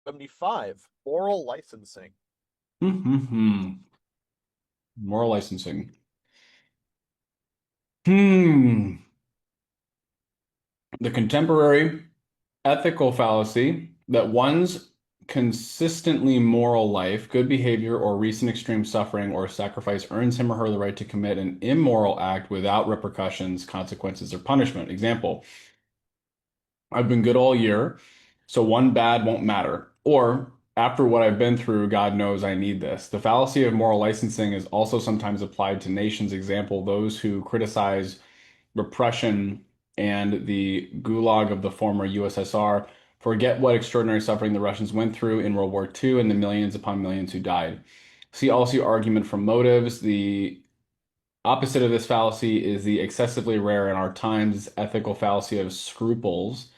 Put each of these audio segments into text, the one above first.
75. Moral licensing. Hmm. Moral licensing. Hmm. The contemporary ethical fallacy that one's consistently moral life, good behavior, or recent extreme suffering or sacrifice earns him or her the right to commit an immoral act without repercussions, consequences, or punishment. Example, I've been good all year, so one bad won't matter. Or, after what I've been through, God knows I need this. The fallacy of moral licensing is also sometimes applied to nations. Example, those who criticize repression and the gulag of the former USSR forget what extraordinary suffering the Russians went through in World War II and the millions upon millions who died. See also argument from motives. The opposite of this fallacy is the excessively rare in our times ethical fallacy of scruples,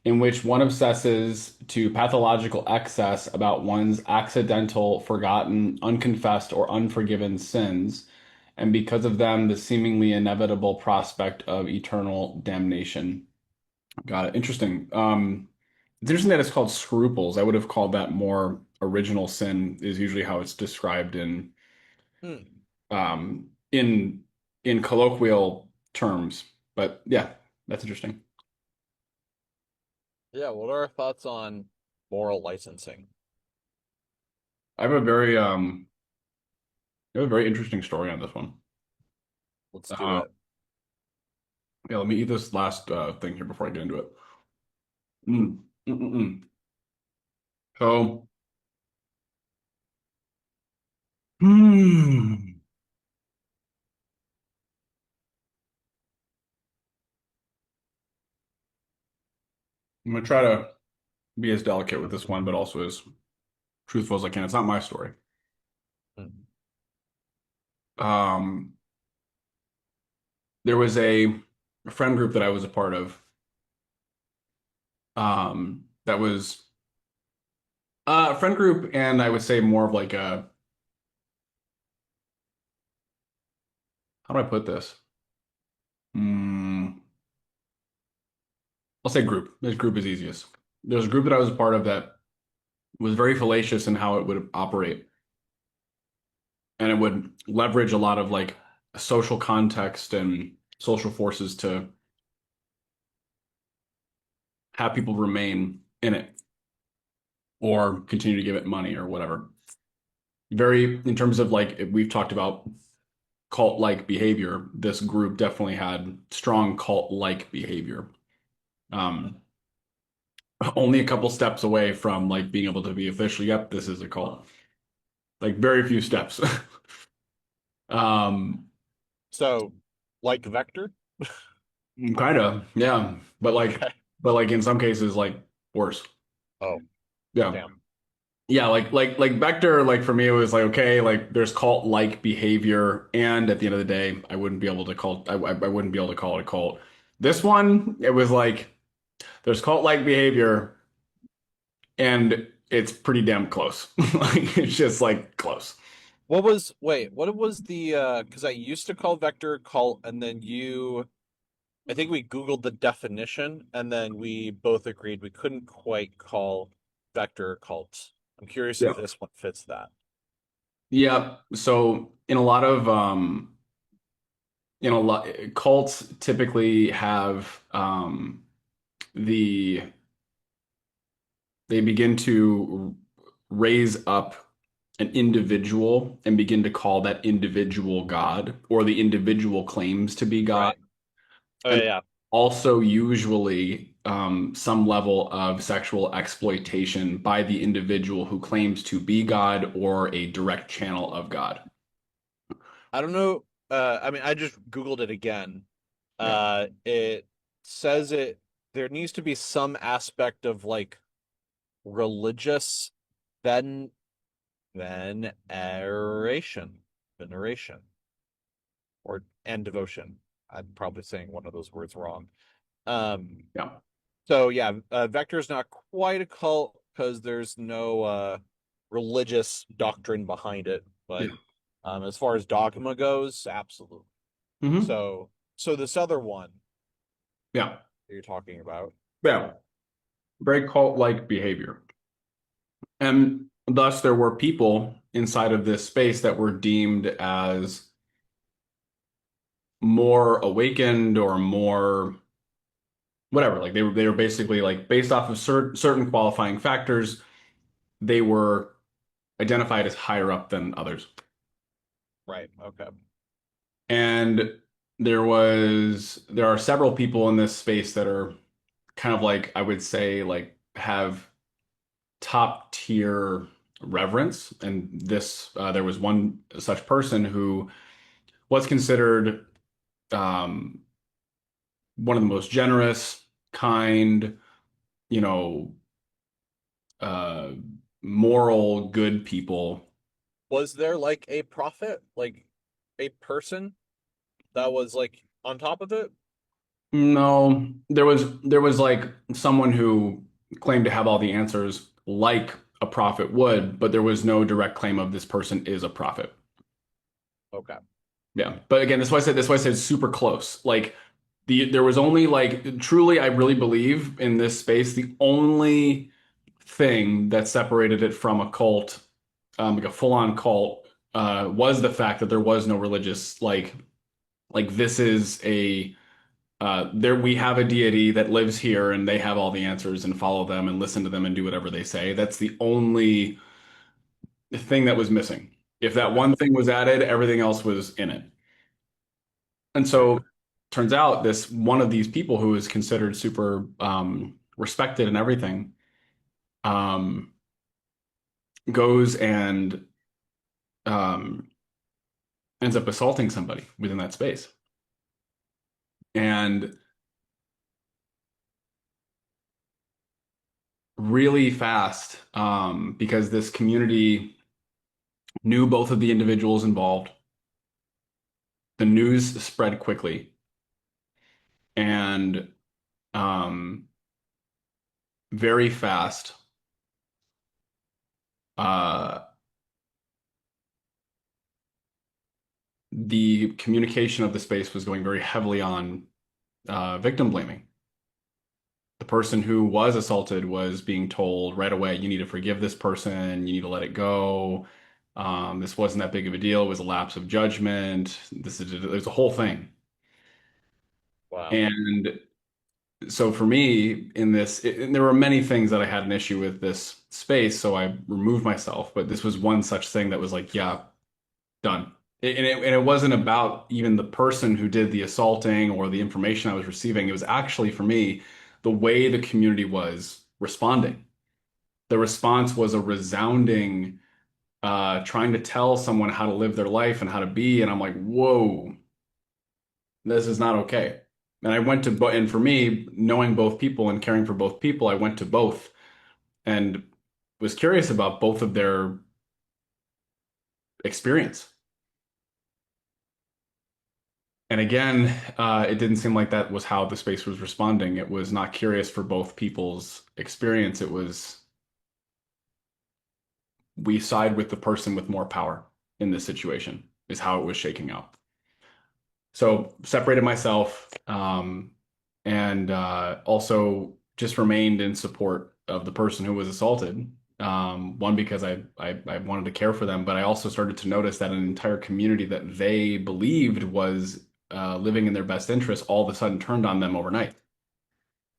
in which one obsesses to pathological excess about one's accidental, forgotten, unconfessed, or unforgiven sins, and because of them, the seemingly inevitable prospect of eternal damnation. Got it. Interesting. It's interesting that it's called scruples. I would have called that more original sin, is usually how it's described Hmm. um, in in colloquial terms. But yeah, that's interesting. Yeah, what are our thoughts on moral licensing? I have a very interesting story on this one. Let's do Uh, it. yeah, let me eat this last thing here before I get into it. Mm, mm, mm, mm. So, hmm, I'm gonna try to be as delicate with this one, but also as truthful as I can. It's not my story. Hmm. Um, there was a friend group that I was a part of. That was a friend group, and I would say more of like a, how do I put this? Hmm, I'll say group. This group is easiest. There's a group that I was a part of that was very fallacious in how it would operate, and it would leverage a lot of like social context and social forces to have people remain in it or continue to give it money or whatever. Very, in terms of like we've talked about cult-like behavior, this group definitely had strong cult-like behavior. Um, Only a couple steps away from like being able to be officially, yep, this is a cult. Like very few steps. Um, So, like Vector? Kind of, yeah. Okay. But like in some cases, like worse. Oh, Yeah. damn. Yeah, like Vector, like for me it was like okay, like there's cult-like behavior, and at the end of the day, I wouldn't be able to call it a cult. This one, it was like there's cult-like behavior, and it's pretty damn close. Like it's just like close. What was the because I used to call Vector cult and then I think we Googled the definition and then we both agreed we couldn't quite call Vector cult. I'm curious if Yeah. this one fits that. Yeah. So in a lot cults typically have the they begin to raise up an individual and begin to call that individual God, or the individual claims to be God, Right. Oh and yeah. also usually some level of sexual exploitation by the individual who claims to be God or a direct channel of God. I don't know. I mean, I just Googled it again. Yeah. It says there needs to be some aspect of like religious ven veneration, veneration, or and devotion. I'm probably saying one of those words wrong. Um, Yeah. so yeah, Vector is not quite a cult because there's no religious doctrine behind it, Yeah. but as far as dogma goes, absolutely. Hmm. So this other one Yeah. that you're talking about, Yeah. Very cult-like behavior. And thus there were people inside of this space that were deemed as more awakened or more whatever. Like they were basically like based off of certain qualifying factors, they were identified as higher up than others. Right. Okay. And there are several people in this space that are kind of like I would say like have top tier reverence. And this there was one such person who was considered um, one of the most generous, kind, you know, uh, moral, good people. Was there like a prophet, like a person that was like on top of it? No, there was like someone who claimed to have all the answers, like a prophet would, but there was no direct claim of this person is a prophet. Okay. Yeah, but again, that's why I said it's super close. Like there was only like truly, I really believe in this space. The only thing that separated it from a cult, like a full-on cult, was the fact that there was no religious like this is a there we have a deity that lives here and they have all the answers and follow them and listen to them and do whatever they say. That's the only thing that was missing. If that Okay. one thing was added, everything else was in it. And so turns out this one of these people who is considered super respected and everything um, goes and um, ends up assaulting somebody within that space. And really fast, because this community knew both of the individuals involved. The news spread quickly, and um, very fast. Uh, the communication of the space was going very heavily on victim blaming. The person who was assaulted was being told right away, you need to forgive this person, you need to let it go. This wasn't that big of a deal. It was a lapse of judgment. There's a whole thing. Wow. And so for me in this, and there were many things that I had an issue with this space, so I removed myself. But this was one such thing that was like, yeah, done. And it wasn't about even the person who did the assaulting or the information I was receiving. It was actually for me the way the community was responding. The response was a resounding trying to tell someone how to live their life and how to be. And I'm like, whoa, this is not okay. And I went to, and for me, knowing both people and caring for both people, I went to both and was curious about both of their experience. And again, it didn't seem like that was how the space was responding. It was not curious for both people's experience. It was we side with the person with more power in this situation, is how it was shaking out. So separated myself, and also just remained in support of the person who was assaulted. One, because I wanted to care for them, but I also started to notice that an entire community that they believed was living in their best interest all of a sudden turned on them overnight.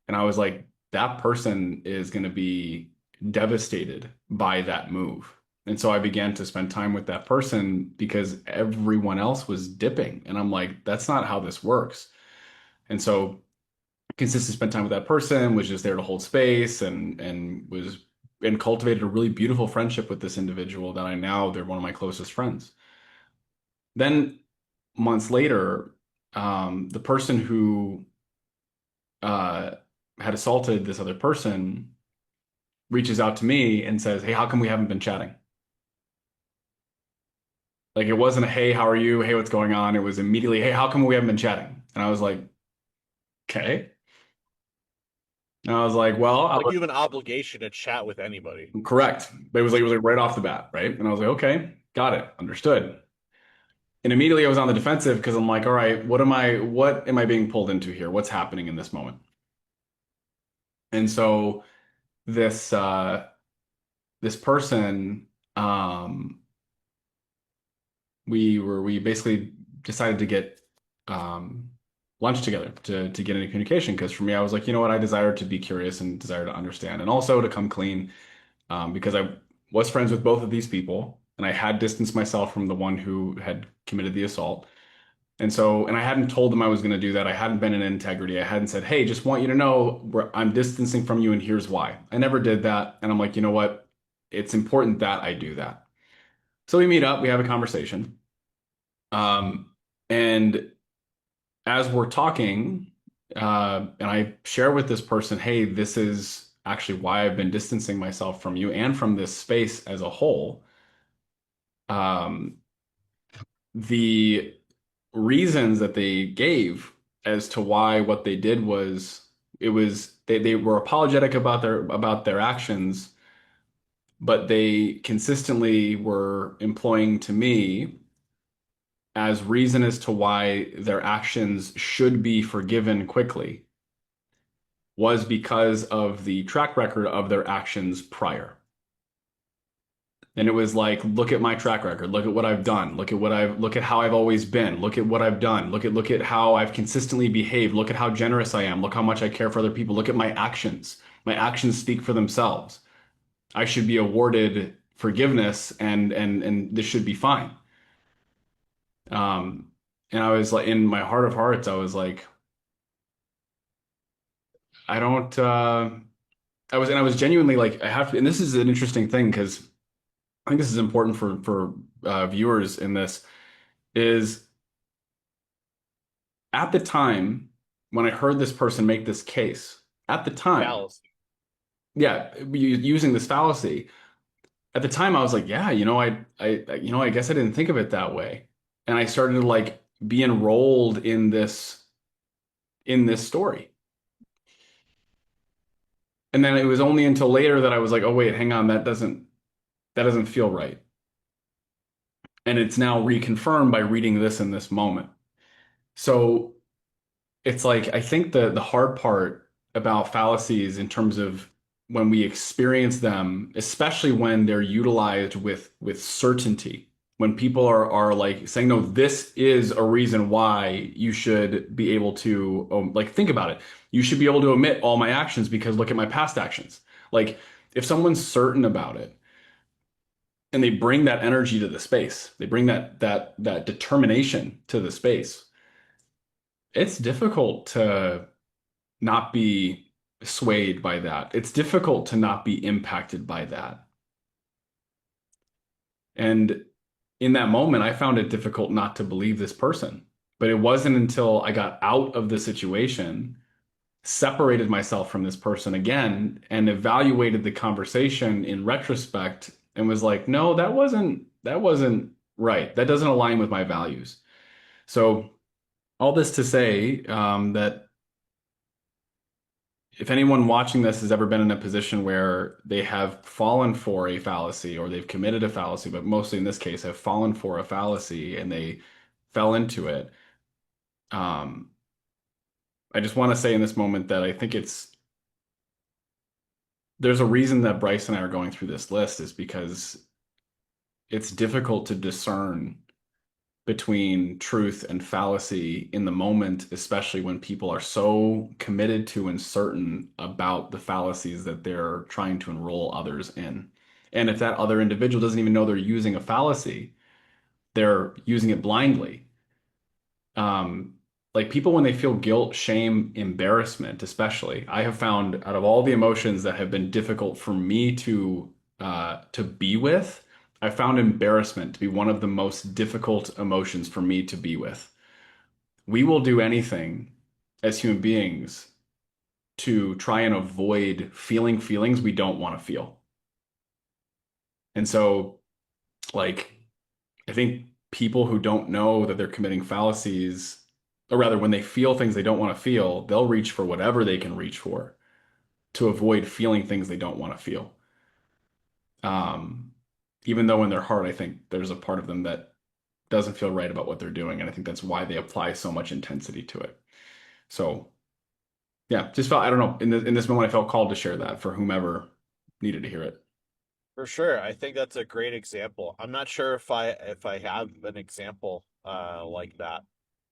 And I was like, that person is going to be devastated by that move. And so I began to spend time with that person because everyone else was dipping. And I'm like, that's not how this works. And so consistently spent time with that person, was just there to hold space and cultivated a really beautiful friendship with this individual that I now they're one of my closest friends. Then months later, the person who uh, had assaulted this other person reaches out to me and says, "Hey, how come we haven't been chatting?" Like it wasn't a, "Hey, how are you? Hey, what's going on?" It was immediately, "Hey, how come we haven't been chatting?" And I was like, "Okay." And I was like, "Well, Like you have an obligation to chat with anybody. correct." But it was like right off the bat, right? And I was like, "Okay, got it, understood." And immediately I was on the defensive because I'm like, "All right, what am I being pulled into here? What's happening in this moment?" And so this this person, um, we basically decided to get um, lunch together to get into communication. Because for me, I was like, you know what, I desire to be curious and desire to understand, and also to come clean, because I was friends with both of these people, and I had distanced myself from the one who had committed the assault. And so, and I hadn't told them I was going to do that. I hadn't been in integrity. I hadn't said, hey, just want you to know I'm distancing from you and here's why. I never did that. And I'm like, you know what? It's important that I do that. So we meet up, we have a conversation. Um, and as we're talking, and I share with this person, hey, this is actually why I've been distancing myself from you and from this space as a whole. Um, the reasons that they gave as to why what they did was they were apologetic about their actions, but they consistently were employing to me as reason as to why their actions should be forgiven quickly was because of the track record of their actions prior. And it was like, look at my track record. Look at what I've done. Look at how I've always been. Look at what I've done. Look at how I've consistently behaved. Look at how generous I am. Look how much I care for other people. Look at my actions. My actions speak for themselves. I should be awarded forgiveness and this should be fine. Um, and I was like, in my heart of hearts, I was like, I don't, I was genuinely like, I have to, and this is an interesting thing because I think this is important for viewers in this is at the time when I heard this person make this case, at the time, Fallacy. yeah, using this fallacy, at the time I was like, yeah, I guess I didn't think of it that way. And I started to like be enrolled in this story. And then it was only until later that I was like, oh wait, hang on, that doesn't feel right. And it's now reconfirmed by reading this in this moment. So it's like I think the hard part about fallacies in terms of when we experience them, especially when they're utilized with certainty, when people are like saying, no, this is a reason why you should be able to like think about it. You should be able to omit all my actions because look at my past actions. Like if someone's certain about it and they bring that energy to the space, they bring that determination to the space, it's difficult to not be swayed by that. It's difficult to not be impacted by that. And in that moment, I found it difficult not to believe this person. But it wasn't until I got out of the situation, separated myself from this person again, and evaluated the conversation in retrospect and was like, no, that wasn't right. That doesn't align with my values. So all this to say, that if anyone watching this has ever been in a position where they have fallen for a fallacy or they've committed a fallacy, but mostly in this case have fallen for a fallacy and they fell into it, um, I just want to say in this moment that I think there's a reason that Bryce and I are going through this list is because it's difficult to discern between truth and fallacy in the moment, especially when people are so committed to and certain about the fallacies that they're trying to enroll others in. And if that other individual doesn't even know they're using a fallacy, they're using it blindly. Um, like people, when they feel guilt, shame, embarrassment, especially, I have found out of all the emotions that have been difficult for me to be with, I found embarrassment to be one of the most difficult emotions for me to be with. We will do anything as human beings to try and avoid feeling feelings we don't want to feel. And so, like, I think people who don't know that they're committing fallacies, or rather, when they feel things they don't want to feel, they'll reach for whatever they can reach for to avoid feeling things they don't want to feel. Um, Even though in their heart, I think there's a part of them that doesn't feel right about what they're doing. And I think that's why they apply so much intensity to it. So, yeah, just felt, I don't know, in this moment, I felt called to share that for whomever needed to hear it. For sure. I think that's a great example. I'm not sure if I have an example like that.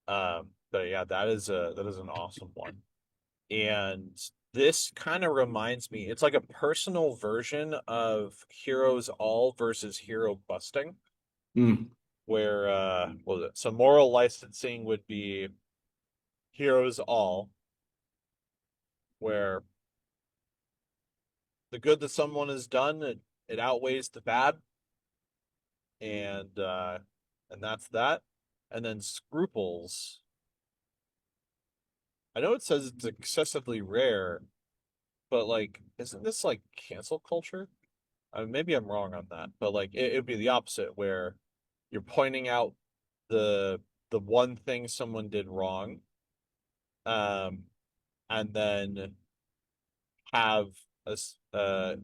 But yeah, that is an awesome one. And this kind of reminds me, it's like a personal version of Heroes All versus Hero Busting, Mm. where was it? So moral licensing would be Heroes All, where the good that someone has done, it outweighs the bad, and uh and that's that. And then Scruples, I know it says it's excessively rare, but like, isn't this like cancel culture? Maybe I'm wrong on that, but like it would be the opposite, where you're pointing out the one thing someone did wrong, um, and then have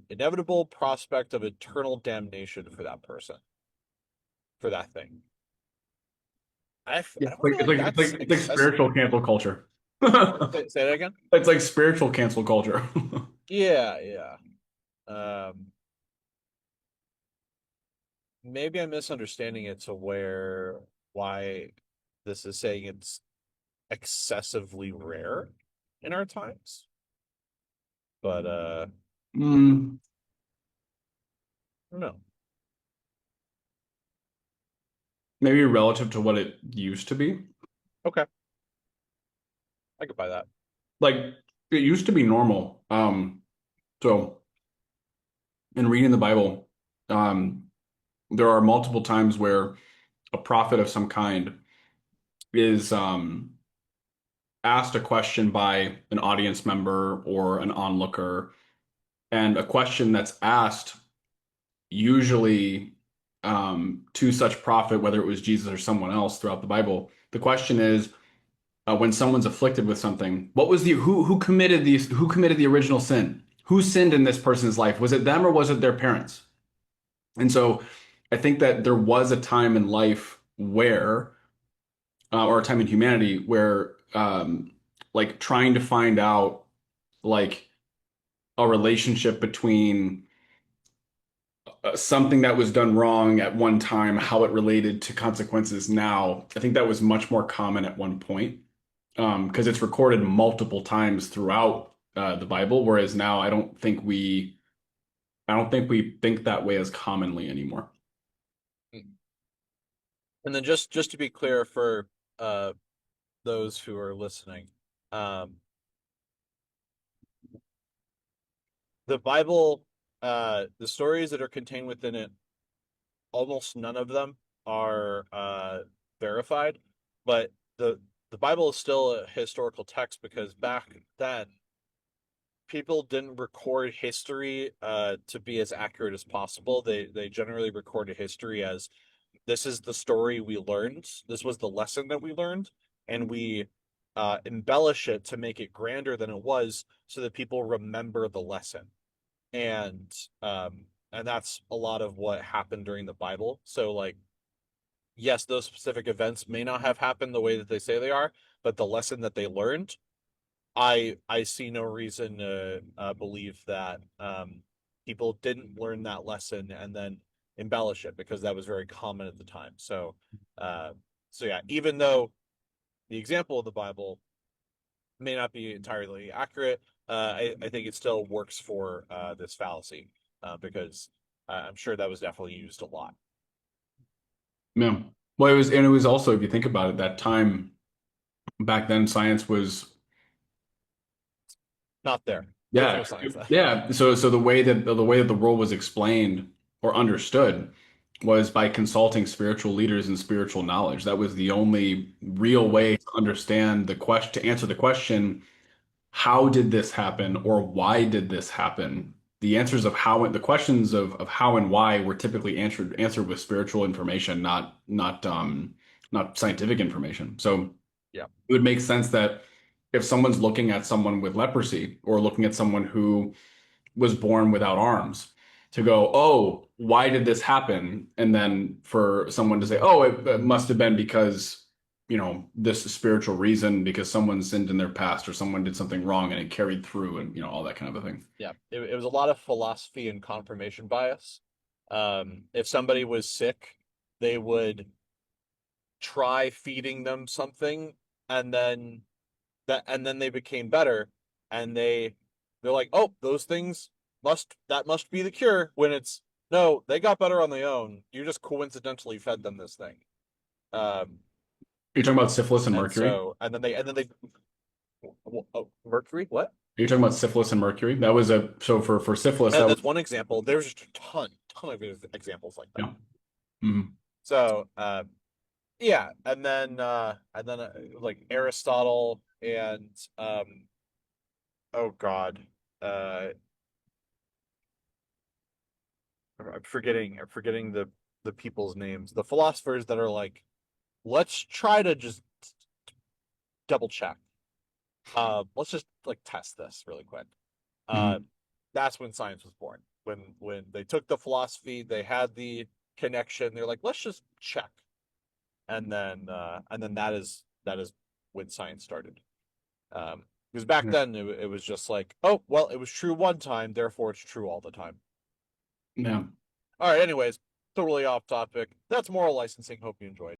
inevitable prospect of eternal damnation for that person for that thing. Yeah. I don't feel like that's It's like excessive. spiritual cancel culture. Say that again. It's like spiritual cancel culture. Yeah, yeah. Maybe I'm misunderstanding it to where why this is saying it's excessively rare in our times. But Mm, I don't know. maybe relative to what it used to be. Okay, I could buy that. Like it used to be normal. So in reading the Bible, um, there are multiple times where a prophet of some kind is asked a question by an audience member or an onlooker, and a question that's asked usually to such prophet, whether it was Jesus or someone else throughout the Bible. The question is, when someone's afflicted with something, what was the who committed these who committed the original sin? Who sinned in this person's life? Was it them or was it their parents? And so I think that there was a time in life where, or a time in humanity where, like trying to find out like a relationship between something that was done wrong at one time, how it related to consequences now. I think that was much more common at one point, because it's recorded multiple times throughout the Bible, whereas now I don't think we think that way as commonly anymore. And then just to be clear for uh those who are listening, um the Bible, the stories that are contained within it, almost none of them are verified, but the Bible is still a historical text because back then people didn't record history to be as accurate as possible. They generally recorded history as this is the story we learned. This was the lesson that we learned, and we embellish it to make it grander than it was, so that people remember the lesson. And um, and that's a lot of what happened during the Bible. So like, yes, those specific events may not have happened the way that they say they are, but the lesson that they learned, I see no reason to believe that people didn't learn that lesson and then embellish it, because that was very common at the time. Uh, so yeah, even though the example of the Bible may not be entirely accurate, I think it still works for this fallacy, because I'm sure that was definitely used a lot. Yeah. Well, it was also, if you think about it, that time back then, science was, Not there. There was yeah, no science then. yeah. So the way that the world was explained or understood was by consulting spiritual leaders and spiritual knowledge. That was the only real way to understand the question, to answer the question, how did this happen or why did this happen? The answers of how, the questions of how and why were typically answered with spiritual information, not scientific information. So Yeah. it would make sense that if someone's looking at someone with leprosy or looking at someone who was born without arms, to go, oh, why did this happen? And then for someone to say, oh, it must have been because, this spiritual reason, because someone sinned in their past or someone did something wrong and it carried through and, all that kind of a thing. Yeah. It was a lot of philosophy and confirmation bias. If somebody was sick, they would try feeding them something, and then they became better, and they're like, oh, those things must be the cure. When it's no, they got better on their own. You just coincidentally fed them this thing. Um, You're talking about syphilis and and mercury? so and then they oh, mercury. What? You're talking about syphilis and mercury? That was a so for syphilis that was That's one example. There's just a ton of examples like that. yeah. Mhm. So yeah, like Aristotle and oh God, uh, I'm forgetting the people's names. The philosophers that are like, let's try to just double check. Let's just like test this really quick. Uh, Mhm. that's when science was born. When they took the philosophy, they had the connection. They're like, let's just check, and then that is when science started. Because back Yeah. then it was just like, oh well, it was true one time, therefore it's true all the time. Yeah. All right, anyways, totally off topic. That's moral licensing. Hope you enjoyed.